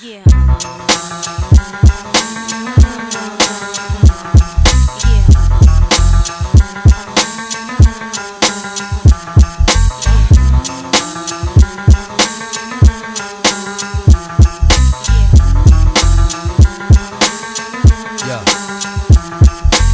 Yeah.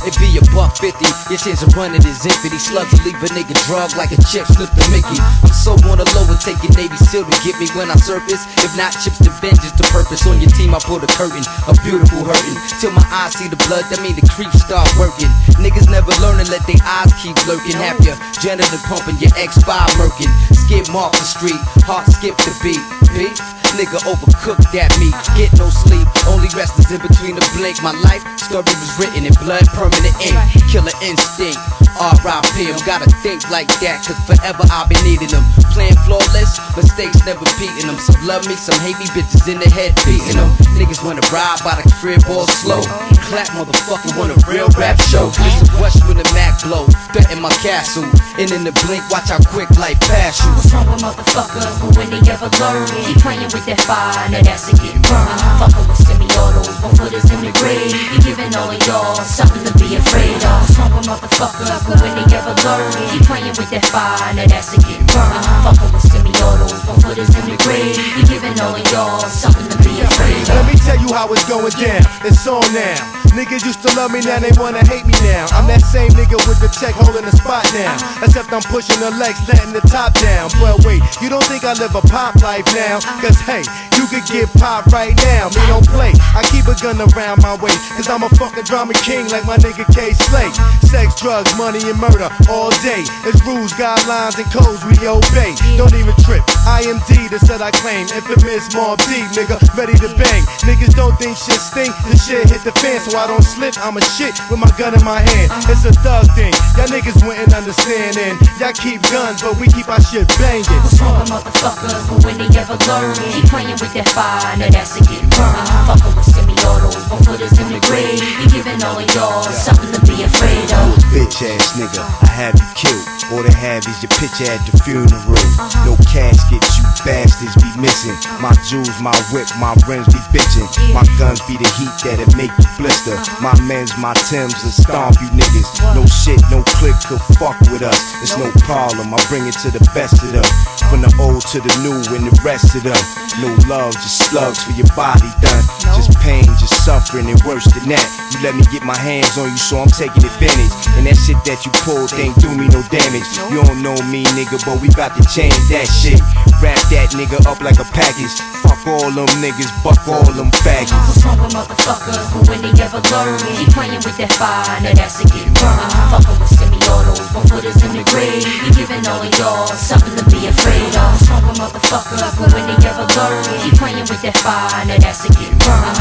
It be a $1.50, your chance of running is infinity. Slugs will leave a nigga drug like a chip slip to Mickey. I'm so on the low and taking Navy SEAL to get me when I surface. If not chips to vengeance to purpose. On your team I put a curtain, a beautiful hurting. Till my eyes see the blood, that mean the creeps start working. Niggas never learn and let their eyes keep lurking. Have your janitor pumping, your X5 murking. Skip off the street, heart skip the beat. Beef? Nigga overcooked that meat, get no sleep, only rest is in between the blink. My life story was written in blood, permanent ink, killer instinct, R.I.P. Gotta think like that, cause forever I'll be needing them. Playing flawless, mistakes never beating them. Some love me, some hate me, bitches in the head beating them. Niggas wanna ride by the crib all slow. Clap motherfucker want a real rap show. This is West when the Mac blow, threaten my castle. And in the blink, watch how quick life pass you. What's wrong with motherfuckers, but when they ever learn, keep playing with that fire, now that's a getting burned. Fucking with semi-autos, 1 footers in the grave. You giving all of y'all something to be afraid of. What's wrong with motherfuckers, but when they ever learn, keep playing with that fire, now that's a getting burned. Fucking with semi-autos, 1 footers in the grave. You giving all of y'all something to be afraid of. Let me tell you how it's going down, it's on now. Niggas used to love me, now they wanna hate me now. I'm that same nigga with the check holding the spot now. Except I'm pushing the legs, letting the top down. Well wait, you don't think I live a pop life now? Cause hey, you could get popped right now, me don't play. I keep a gun around my waist, cause I'm a fucking drama king like my nigga K. Slay. Sex, drugs, money, and murder all day. It's rules, guidelines, and codes we obey. Don't even trip, IMD, that's what I claim. Infamous Mob Deep, nigga, ready to bang. Niggas don't think shit stink, the shit hit the fan, so I don't slip, I'm a shit with my gun in my hand. It's a thug thing, y'all niggas wouldn't understand. And y'all keep guns, but we keep our shit banging. What's wrong with motherfuckers, but when they ever learn, keep playing with that fire, now that's a getting burned. Fucking with semi-autos, 1 footers in the grave. You giving all of y'all something to be afraid of. Bitch ass nigga, I have you killed. All they have is your picture at the funeral. No casket, you bastards be missing. My jewels, my whip, my rims be bitchin'. My guns be the heat that'll make you blister. My men's, my Timbs will stomp you niggas. No shit, no click could fuck with us. It's no problem, I bring it to the best of them. From the old to the new and the rest of them. No love, just slugs for your body done. Just pain, just suffering and worse than that. You let me get my hands on you, so I'm taking advantage. And that shit that you pulled ain't do me no damage. You don't know me, nigga, but we bout to change that shit. Wrap that nigga up like a package. Fuck all them niggas, buck all them faggots. What's wrong with motherfuckers, but when they ever learn, keep playing with that fire, now that's a getting burned. Fucking with semi-autos, 1 footers in the grave. You giving all of y'all something to be afraid of. What's wrong with motherfuckers, but when they ever learn, keep playing with that fire, now that's a getting burned.